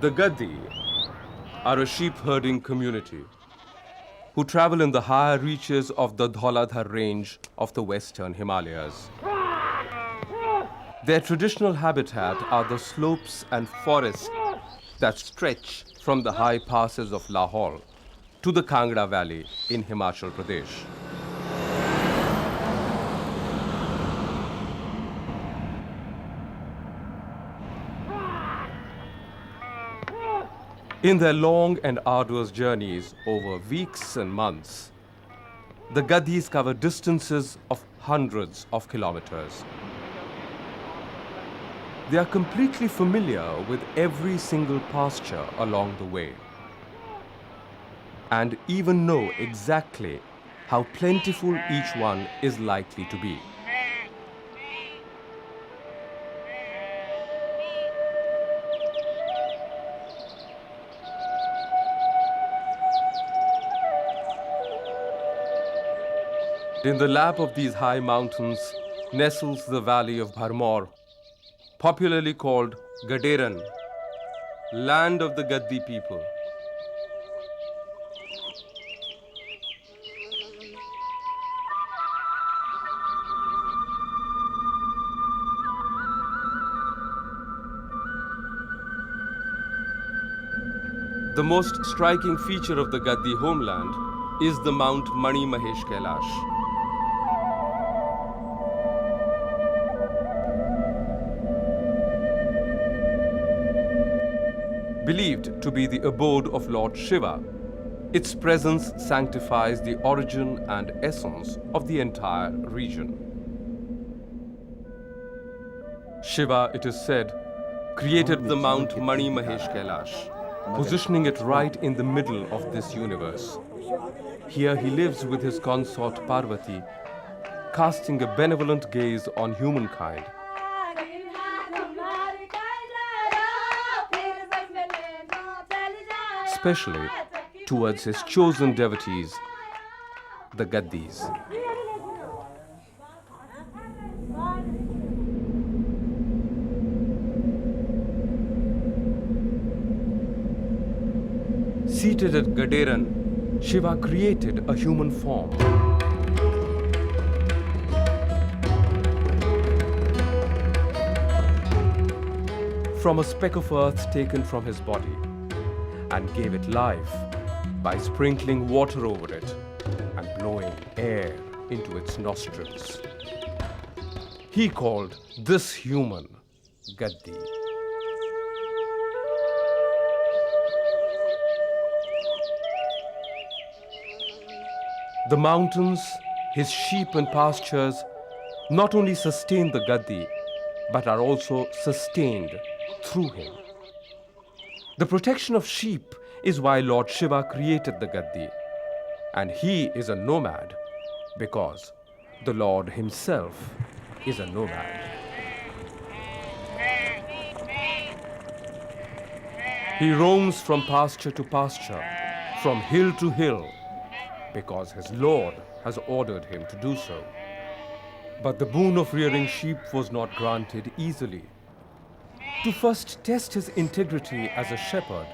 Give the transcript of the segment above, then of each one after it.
The Gaddi are a sheep-herding community who travel in the higher reaches of the Dholadhar range of the Western Himalayas. Their traditional habitat are the slopes and forests that stretch from the high passes of Lahore to the Kangra Valley in Himachal Pradesh. In their long and arduous journeys over weeks and months, the Gaddis cover distances of hundreds of kilometers. They are completely familiar with every single pasture along the way and even know exactly how plentiful each one is likely to be. In the lap of these high mountains nestles the valley of Bharmor, popularly called Gaddi, land of the Gaddi people. The most striking feature of the Gaddi homeland is the Mount Mani Mahesh Kailash. Believed to be the abode of Lord Shiva, its presence sanctifies the origin and essence of the entire region. Shiva, it is said, created the Mount Mani Mahesh Kailash, positioning it right in the middle of this universe. Here he lives with his consort Parvati, casting a benevolent gaze on humankind. Especially towards his chosen devotees, the Gaddis. Seated at Gaddi, Shiva created a human form. From a speck of earth taken from his body, and gave it life by sprinkling water over it and blowing air into its nostrils. He called this human Gaddi. The mountains, his sheep and pastures, not only sustain the Gaddi, but are also sustained through him. The protection of sheep is why Lord Shiva created the Gaddi, and he is a nomad because the Lord himself is a nomad. He roams from pasture to pasture, from hill to hill, because his Lord has ordered him to do so. But the boon of rearing sheep was not granted easily. To first test his integrity as a shepherd,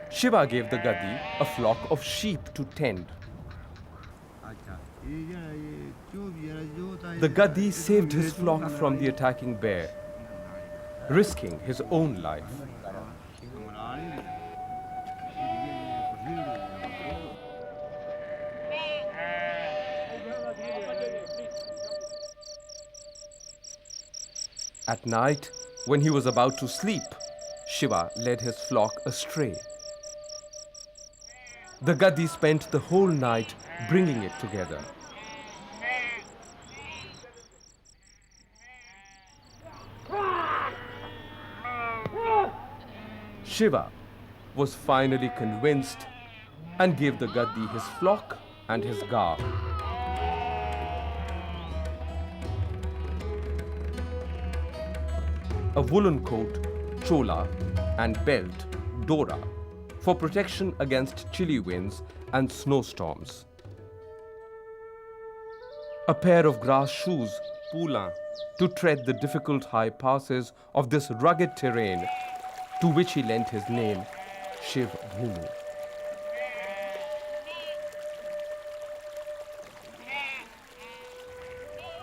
Shiva gave the Gaddi a flock of sheep to tend. The Gaddi saved his flock from the attacking bear, risking his own life. At night, when he was about to sleep, Shiva led his flock astray. The Gaddi spent the whole night bringing it together. Shiva was finally convinced and gave the Gaddi his flock and his garb. A woolen coat, chola, and belt, dora, for protection against chilly winds and snowstorms. A pair of grass shoes, poulin, to tread the difficult high passes of this rugged terrain to which he lent his name, Shiv Bhumi.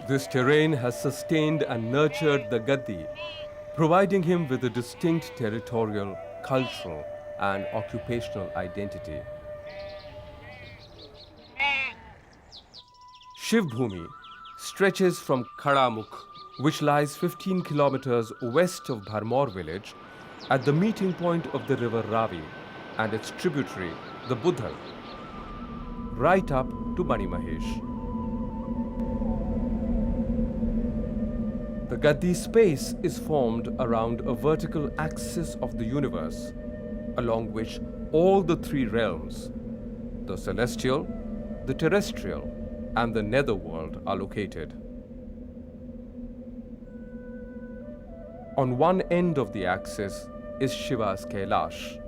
This terrain has sustained and nurtured the Gaddi, providing him with a distinct territorial, cultural, and occupational identity. Shiv Bhumi stretches from Khadamukh, which lies 15 kilometers west of Bharmor village, at the meeting point of the river Ravi and its tributary, the Budhal, right up to Mani Mahesh. The Gaddi space is formed around a vertical axis of the universe, along which all the three realms, the celestial, the terrestrial, and the netherworld, are located. On one end of the axis is Shiva's Kailash,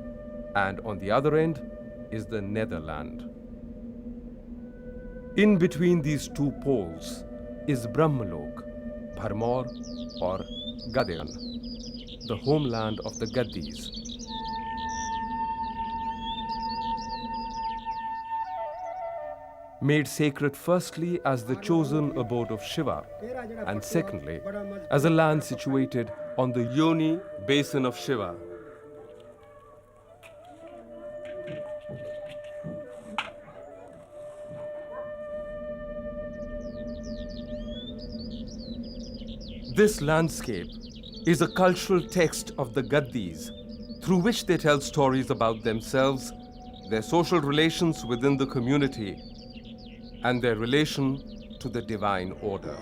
and on the other end is the netherland. In between these two poles is Brahmalok, Bharmor or Gaddian, the homeland of the Gaddis. Made sacred firstly as the chosen abode of Shiva, and secondly as a land situated on the Yoni basin of Shiva. This landscape is a cultural text of the Gaddis, through which they tell stories about themselves, their social relations within the community, and their relation to the divine order.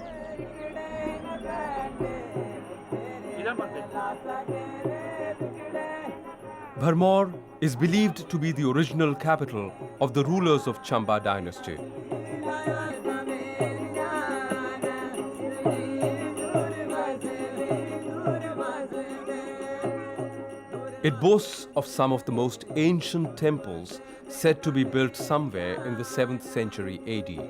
Bharmor is believed to be the original capital of the rulers of Chamba dynasty. It boasts of some of the most ancient temples said to be built somewhere in the 7th century AD.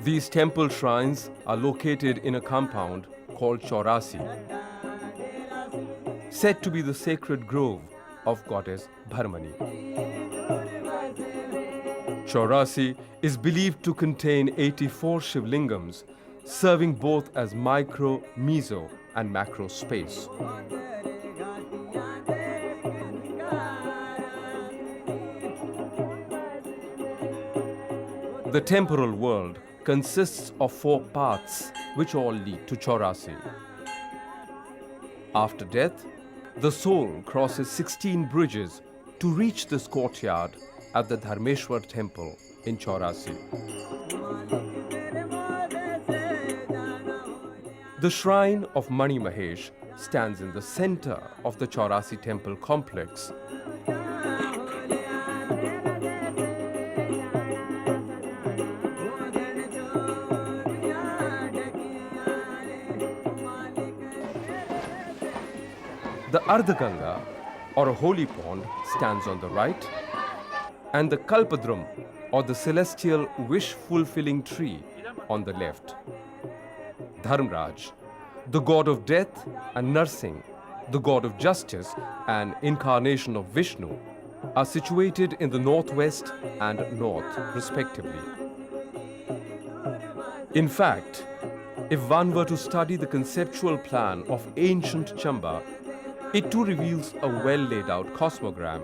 These temple shrines are located in a compound called Chaurasi, said to be the sacred grove of goddess Bharmani. Chaurasi is believed to contain 84 Shivlingams, serving both as micro, meso, and macro space. The temporal world consists of 4 paths which all lead to Chaurasi. After death, the soul crosses 16 bridges to reach this courtyard at the Dharmeshwar temple in Chaurasi. The shrine of Mani Mahesh stands in the center of the Chaurasi temple complex. The Ardhaganga, or a holy pond, stands on the right, and the Kalpadrum, or the celestial wish-fulfilling tree, on the left. Dharmraj, the god of death, and Narsingh, the god of justice and incarnation of Vishnu, are situated in the northwest and north, respectively. In fact, if one were to study the conceptual plan of ancient Chamba, it too reveals a well-laid-out cosmogram,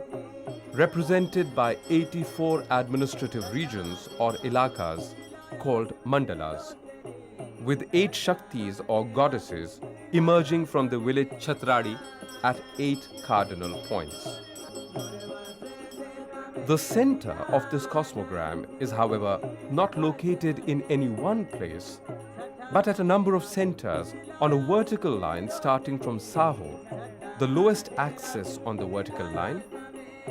represented by 84 administrative regions or ilakas called mandalas, with 8 Shaktis or goddesses emerging from the village Chhatradi at 8 cardinal points. The center of this cosmogram is, however, not located in any one place, but at a number of centers on a vertical line starting from Saho, the lowest axis on the vertical line,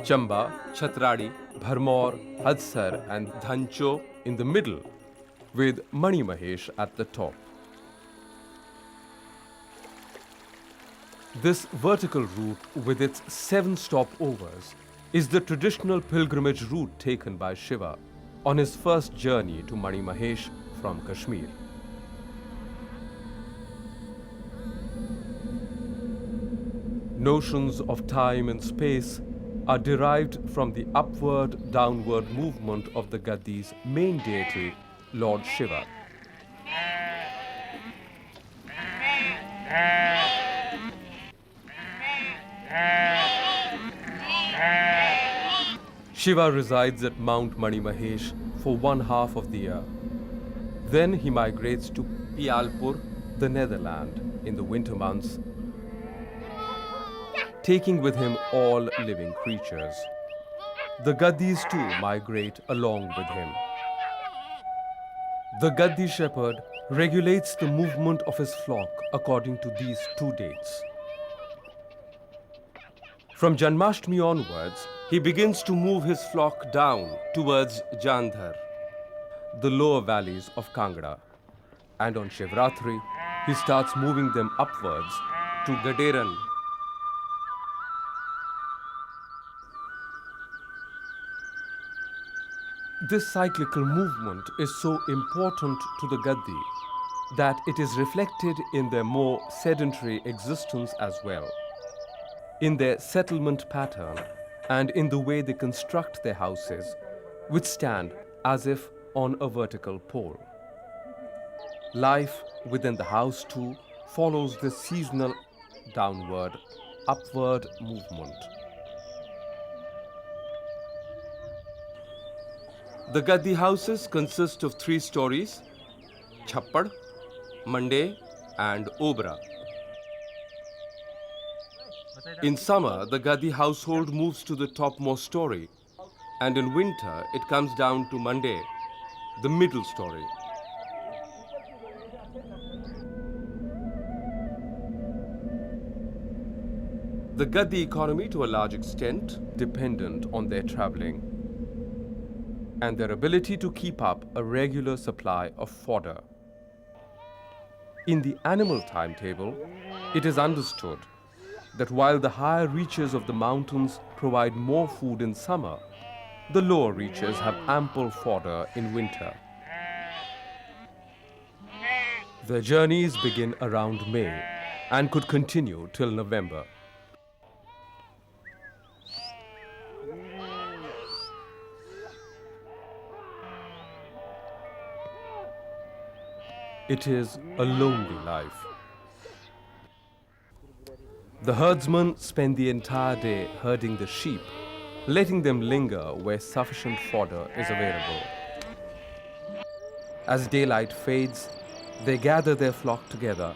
Chamba, Chhatradi, Bharmor, Hadsar, and Dhancho in the middle, with Mani Mahesh at the top. This vertical route with its 7 stopovers is the traditional pilgrimage route taken by Shiva on his first journey to Mani Mahesh from Kashmir. Notions of time and space are derived from the upward-downward movement of the Gaddi's main deity, Lord Shiva. Shiva resides at Mount Mani Mahesh for one half of the year. Then he migrates to Pialpur, the Netherlands, in the winter months, taking with him all living creatures. The Gaddis too migrate along with him. The Gaddi shepherd regulates the movement of his flock according to these two dates. From Janmashtami onwards, he begins to move his flock down towards Jandhar, the lower valleys of Kangra. And on Shivratri, he starts moving them upwards to Gaderan. This cyclical movement is so important to the Gaddi that it is reflected in their more sedentary existence as well, in their settlement pattern and in the way they construct their houses, which stand as if on a vertical pole. Life within the house too follows this seasonal downward, upward movement. The Gaddi houses consist of 3 stories: Chappad, Mande and Obra. In summer, the Gaddi household moves to the topmost story, and in winter it comes down to Mande, the middle story. The Gaddi economy, to a large extent, dependent on their traveling and their ability to keep up a regular supply of fodder. In the animal timetable, it is understood that while the higher reaches of the mountains provide more food in summer, the lower reaches have ample fodder in winter. Their journeys begin around May and could continue till November. It is a lonely life. The herdsmen spend the entire day herding the sheep, letting them linger where sufficient fodder is available. As daylight fades, they gather their flock together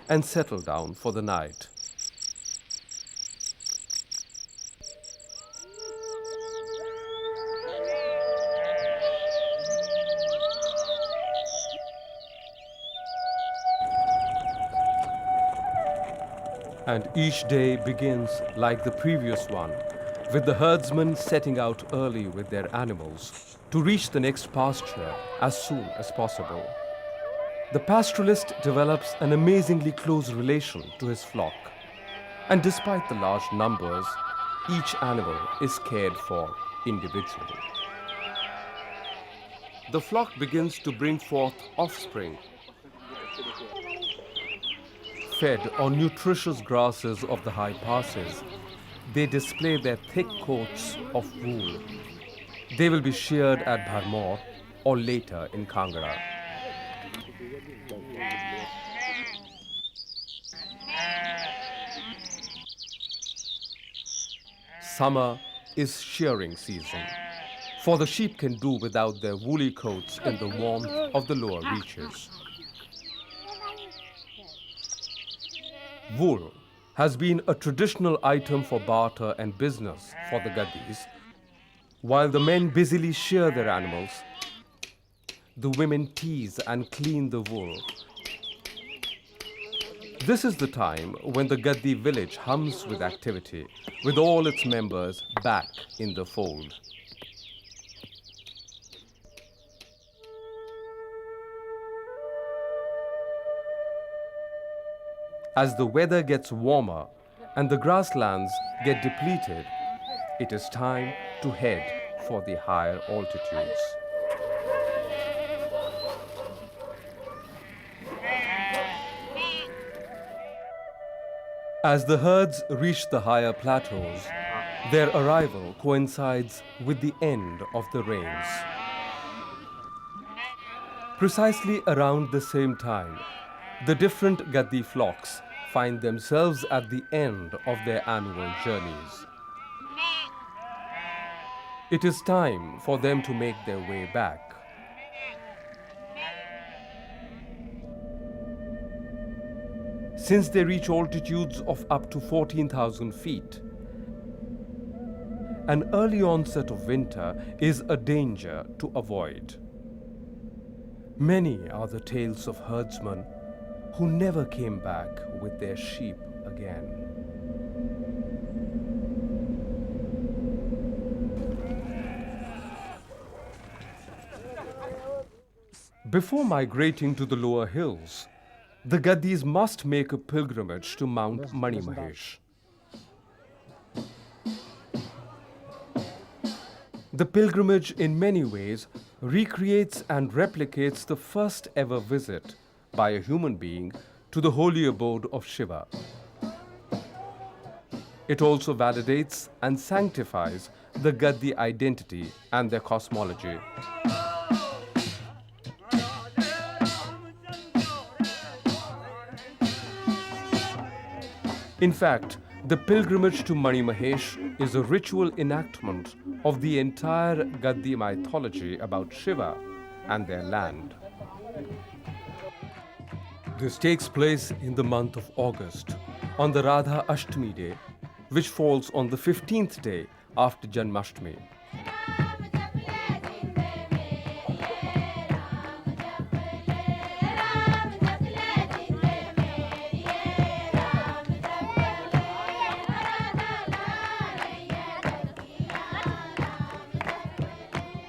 and settle down for the night. And each day begins like the previous one, with the herdsmen setting out early with their animals to reach the next pasture as soon as possible. The pastoralist develops an amazingly close relation to his flock, and despite the large numbers, each animal is cared for individually. The flock begins to bring forth offspring, fed on nutritious grasses of the high passes. They display their thick coats of wool. They will be sheared at Bharmor or later in Kangra. Summer is shearing season, for the sheep can do without their woolly coats in the warmth of the lower reaches. Wool has been a traditional item for barter and business for the Gaddis. While the men busily shear their animals, the women tease and clean the wool. This is the time when the Gaddi village hums with activity, with all its members back in the fold. As the weather gets warmer and the grasslands get depleted, it is time to head for the higher altitudes. As the herds reach the higher plateaus, their arrival coincides with the end of the rains. Precisely around the same time, the different Gaddi flocks find themselves at the end of their annual journeys. It is time for them to make their way back. Since they reach altitudes of up to 14,000 feet, an early onset of winter is a danger to avoid. Many are the tales of herdsmen who never came back with their sheep again. Before migrating to the lower hills, the Gaddis must make a pilgrimage to Mount Mani Mahesh. The pilgrimage in many ways recreates and replicates the first ever visit by a human being to the holy abode of Shiva. It also validates and sanctifies the Gaddi identity and their cosmology. In fact, the pilgrimage to Mani Mahesh is a ritual enactment of the entire Gaddi mythology about Shiva and their land. This takes place in the month of August, on the Radha Ashtami day, which falls on the 15th day after Janmashtami.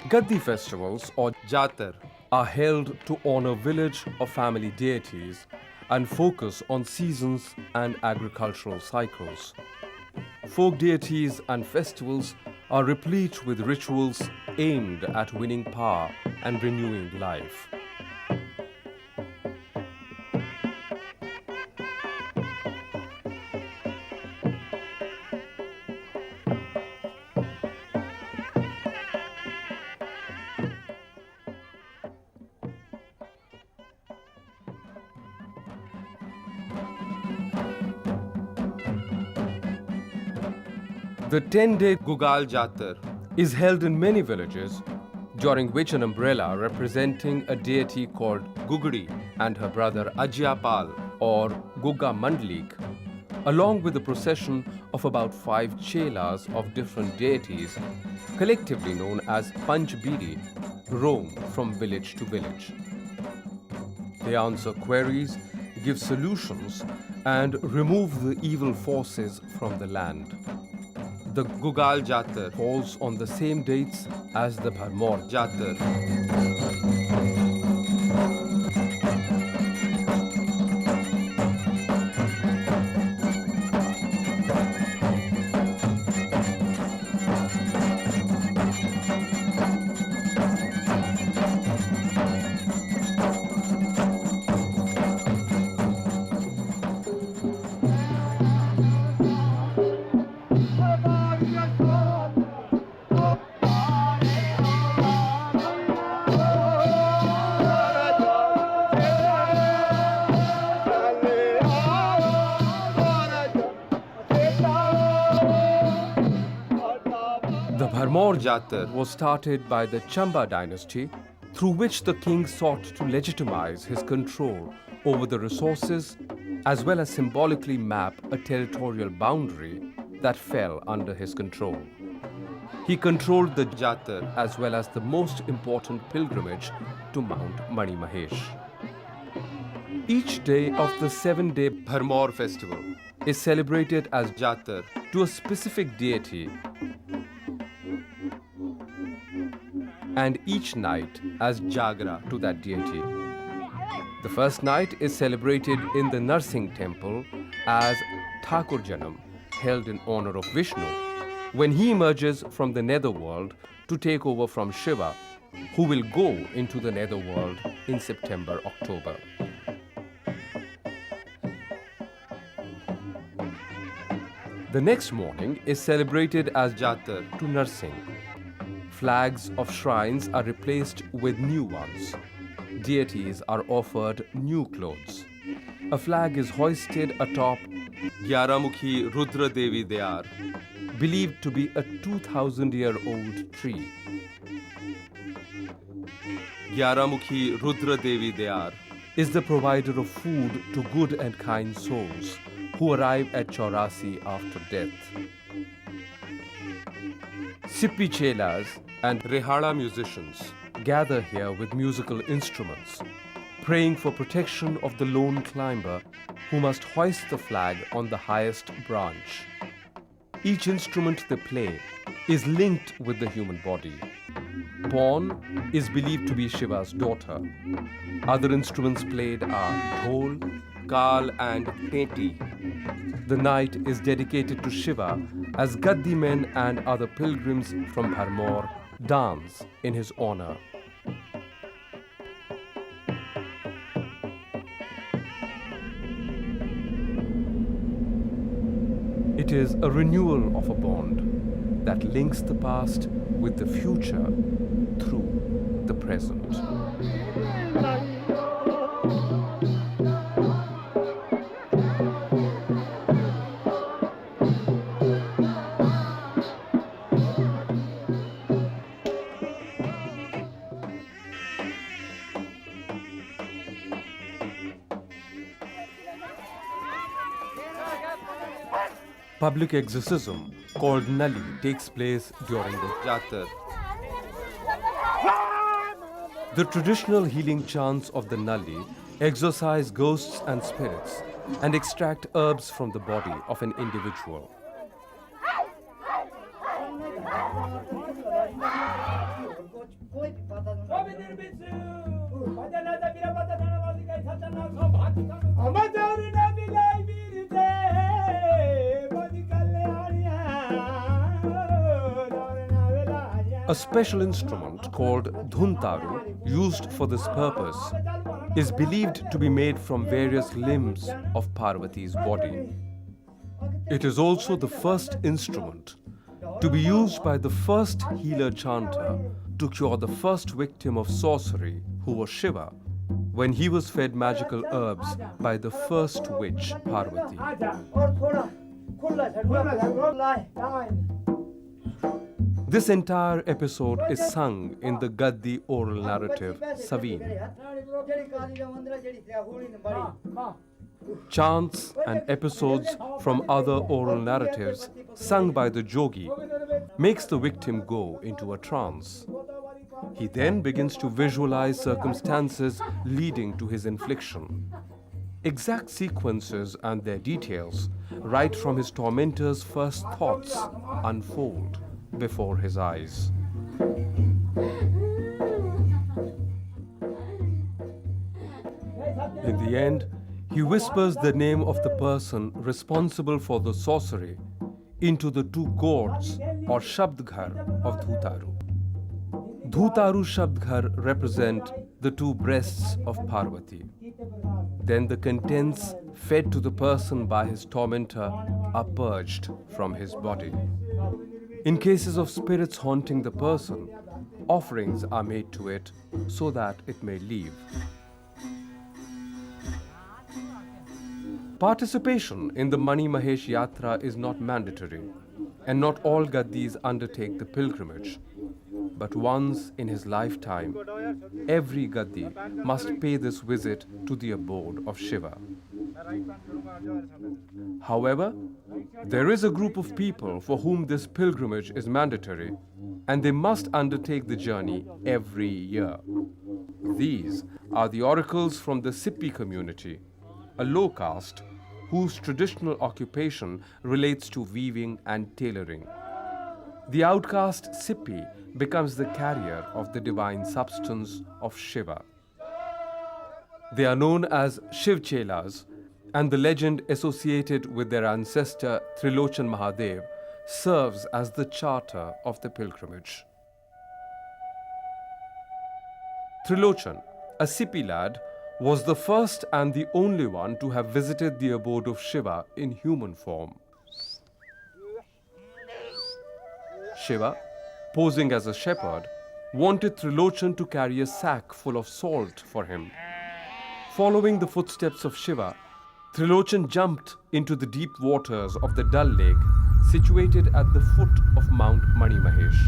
Gaddi festivals, or Jatar, are held to honor village or family deities and focus on seasons and agricultural cycles. Folk deities and festivals are replete with rituals aimed at winning power and renewing life. The 10-day Gugal Jatar is held in many villages, during which an umbrella representing a deity called Gugri and her brother Ajyapal or Gugga Mandlik, along with a procession of about 5 chelas of different deities, collectively known as Panchbiri, roam from village to village. They answer queries, give solutions, and remove the evil forces from the land. The Gugal Jatar falls on the same dates as the Bharmor Jatar. The Bharmor Jatar was started by the Chamba dynasty, through which the king sought to legitimize his control over the resources as well as symbolically map a territorial boundary that fell under his control. He controlled the Jatar as well as the most important pilgrimage to Mount Mani Mahesh. Each day of the 7-day Bharmor festival is celebrated as Jatar to a specific deity, and each night as Jagra to that deity. The first night is celebrated in the Narsingh temple as Thakur Janam, held in honor of Vishnu, when he emerges from the netherworld to take over from Shiva, who will go into the netherworld in September-October. The next morning is celebrated as Jatar to Narsing. Flags of shrines are replaced with new ones. Deities are offered new clothes. A flag is hoisted atop Gyaramukhi Rudra Devi Dayar, believed to be a 2,000-year-old tree. Gyaramukhi Rudra Devi Dayar is the provider of food to good and kind souls who arrive at Chaurasi after death. Sippi chelas and Rehada musicians gather here with musical instruments, praying for protection of the lone climber who must hoist the flag on the highest branch. Each instrument they play is linked with the human body. Pawn is believed to be Shiva's daughter. Other instruments played are dhol, kal and teti. The night is dedicated to Shiva as Gaddi men and other pilgrims from Bharmor dance in his honor. It is a renewal of a bond that links the past with the future through the present. Public exorcism called Nali takes place during the Jatar. The traditional healing chants of the Nali exorcise ghosts and spirits and extract herbs from the body of an individual. A special instrument called dhuntaru, used for this purpose, is believed to be made from various limbs of Parvati's body. It is also the first instrument to be used by the first healer chanter to cure the first victim of sorcery, who was Shiva, when he was fed magical herbs by the first witch, Parvati. This entire episode is sung in the Gaddi oral narrative, Saveen. Chants and episodes from other oral narratives sung by the Jogi makes the victim go into a trance. He then begins to visualize circumstances leading to his infliction. Exact sequences and their details, right from his tormentor's first thoughts, unfold before his eyes. In the end, he whispers the name of the person responsible for the sorcery into the two gourds or Shabdghar of Dhutaru. Dhutaru Shabdghar represent the two breasts of Parvati. Then the contents fed to the person by his tormentor are purged from his body. In cases of spirits haunting the person, offerings are made to it so that it may leave. Participation in the Mani Mahesh Yatra is not mandatory, and not all Gaddis undertake the pilgrimage. But once in his lifetime, every Gaddi must pay this visit to the abode of Shiva. However, there is a group of people for whom this pilgrimage is mandatory, and they must undertake the journey every year. These are the oracles from the Sippi community, a low caste whose traditional occupation relates to weaving and tailoring. The outcast Sippi becomes the carrier of the divine substance of Shiva. They are known as Shiv Chelas, and the legend associated with their ancestor Trilochan Mahadev serves as the charter of the pilgrimage. Trilochan, a Sippi lad, was the first and the only one to have visited the abode of Shiva in human form. Shiva, posing as a shepherd, wanted Trilochan to carry a sack full of salt for him. Following the footsteps of Shiva, Trilochan jumped into the deep waters of the Dal Lake, situated at the foot of Mount Mani Mahesh.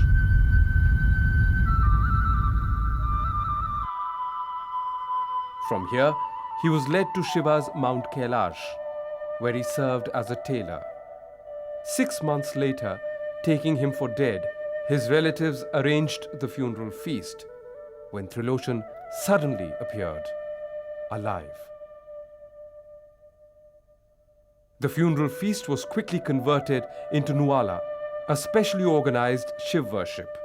From here, he was led to Shiva's Mount Kailash, where he served as a tailor. 6 months later, taking him for dead, his relatives arranged the funeral feast, when Trilochan suddenly appeared, alive. The funeral feast was quickly converted into Nuala, a specially organized Shiv worship.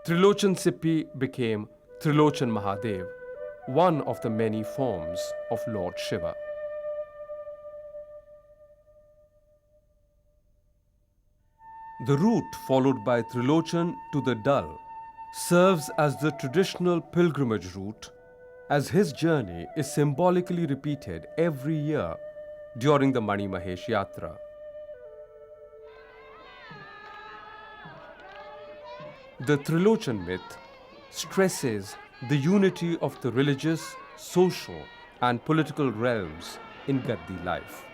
Trilochan Sippi became Trilochan Mahadev, one of the many forms of Lord Shiva. The route followed by Trilochan to the Dal serves as the traditional pilgrimage route, as his journey is symbolically repeated every year during the Mani Mahesh Yatra. The Trilochan myth stresses the unity of the religious, social, and political realms in Gaddi life.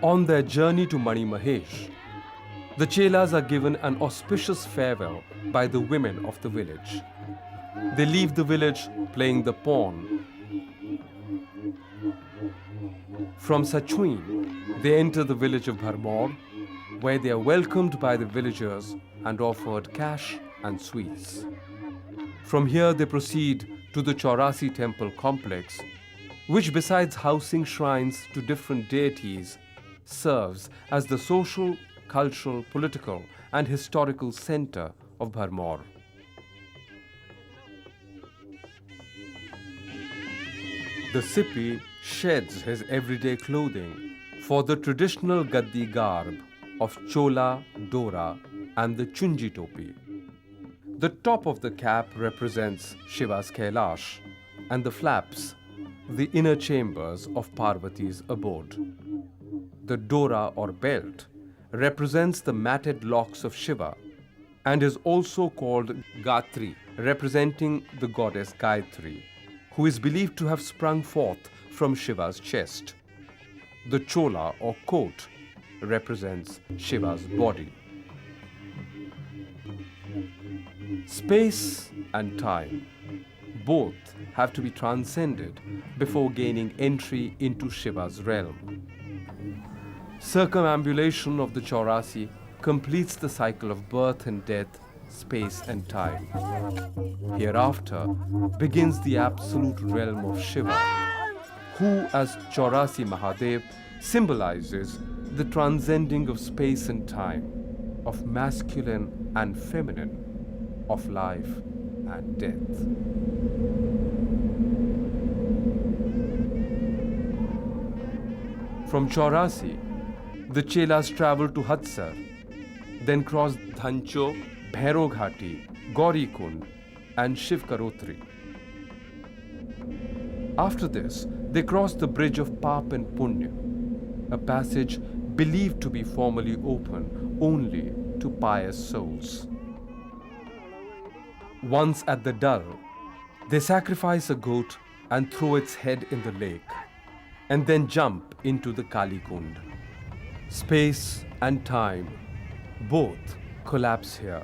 On their journey to Mani Mahesh, the Chelas are given an auspicious farewell by the women of the village. They leave the village playing the pawn. From Sachuin, they enter the village of Bharmor, where they are welcomed by the villagers and offered cash and sweets. From here, they proceed to the Chaurasi temple complex, which, besides housing shrines to different deities, serves as the social, cultural, political, and historical center of Bharmor. The Sippi sheds his everyday clothing for the traditional Gaddi garb of Chola, Dora, and the Chunji Topi. The top of the cap represents Shiva's Kailash, and the flaps, the inner chambers of Parvati's abode. The Dora or belt represents the matted locks of Shiva and is also called Gatri, representing the goddess Gayatri, who is believed to have sprung forth from Shiva's chest. The Chola or coat represents Shiva's body. Space and time both have to be transcended before gaining entry into Shiva's realm. Circumambulation of the Chaurasi completes the cycle of birth and death, space and time. Hereafter begins the absolute realm of Shiva, who as Chaurasi Mahadev symbolizes the transcending of space and time, of masculine and feminine, of life and death. From Chaurasi, the Chelas traveled to Hatsar, then crossed Dhancho, Bhairo Ghati, Gauri Kund, and Shiv Karotri. After this, they crossed the bridge of Pap and Punya, a passage believed to be formerly open only to pious souls. Once at the Dal, they sacrifice a goat and throw its head in the lake, and then jump into the Kali Kund. Space and time both collapse here,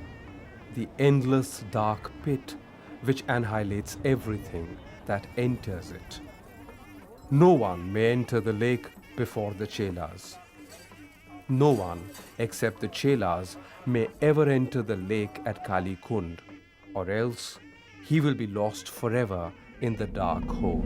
the endless dark pit which annihilates everything that enters it. No one may enter the lake before the Chelas. No one except the Chelas may ever enter the lake at Kali Kund, or else he will be lost forever in the dark hole.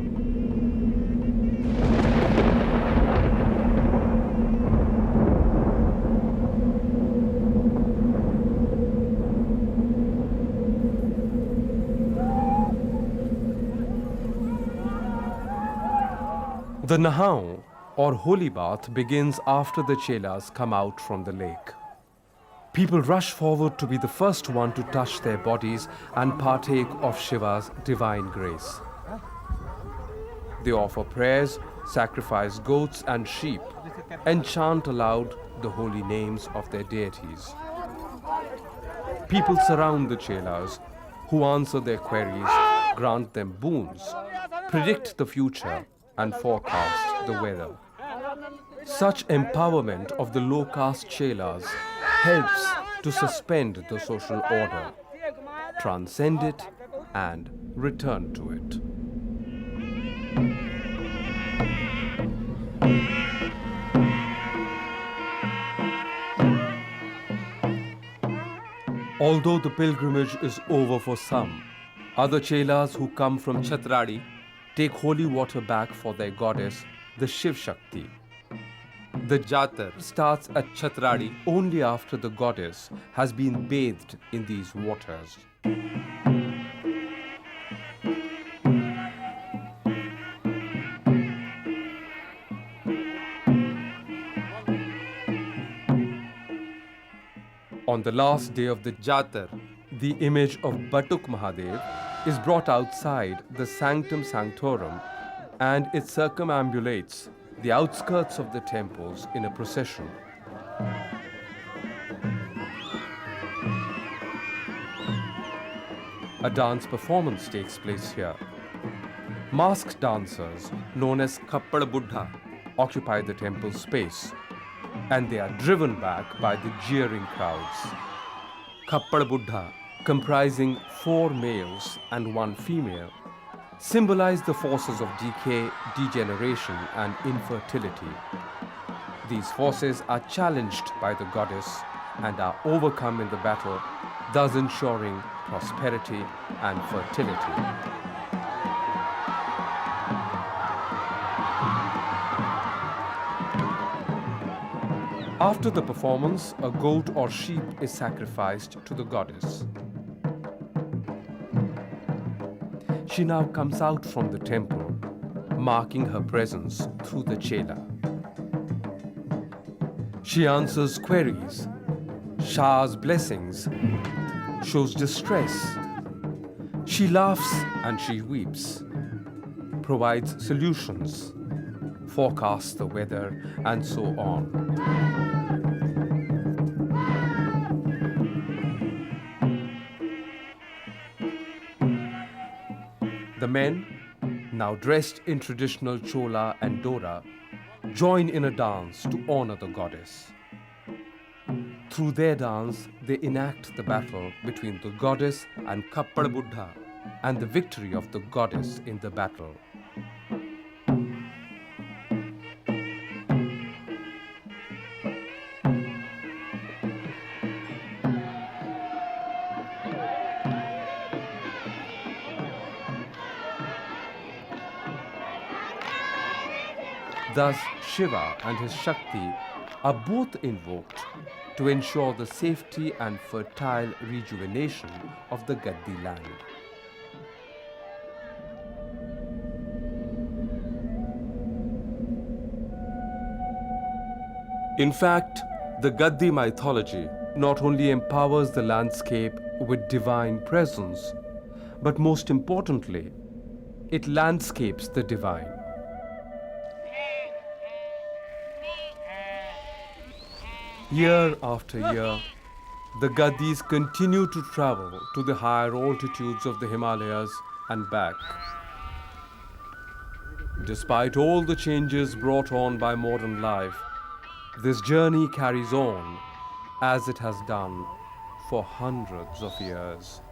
The Nahaon or holy bath begins after the Chelas come out from the lake. People rush forward to be the first one to touch their bodies and partake of Shiva's divine grace. They offer prayers, sacrifice goats and sheep, and chant aloud the holy names of their deities. People surround the chelas, who answer their queries, grant them boons, predict the future, and forecast the weather. Such empowerment of the low-caste chelas helps to suspend the social order, transcend it, and return to it. Although the pilgrimage is over for some, other chelas who come from Chhatradi take holy water back for their goddess, the Shiv Shakti. The Jatar starts at Chhatradi only after the goddess has been bathed in these waters. On the last day of the Jatar, the image of Batuk Mahadev is brought outside the Sanctum Sanctorum and it circumambulates the outskirts of the temples in a procession. A dance performance takes place here. Masked dancers, known as Kappad Buddha, occupy the temple space, and they are driven back by the jeering crowds. Kappad Buddha, comprising 4 males and 1 female, symbolize the forces of decay, degeneration, and infertility. These forces are challenged by the goddess and are overcome in the battle, thus ensuring prosperity and fertility. After the performance, a goat or sheep is sacrificed to the goddess. She now comes out from the temple, marking her presence through the chela. She answers queries, showers blessings, shows distress. She laughs and she weeps, provides solutions, forecasts the weather, and so on. The men, now dressed in traditional chola and dora, join in a dance to honor the goddess. Through their dance, they enact the battle between the goddess and Kappad Buddha and the victory of the goddess in the battle. Thus, Shiva and his Shakti are both invoked to ensure the safety and fertile rejuvenation of the Gaddi land. In fact, the Gaddi mythology not only empowers the landscape with divine presence, but most importantly, it landscapes the divine. Year after year, the Gaddis continue to travel to the higher altitudes of the Himalayas and back. Despite all the changes brought on by modern life, this journey carries on as it has done for hundreds of years.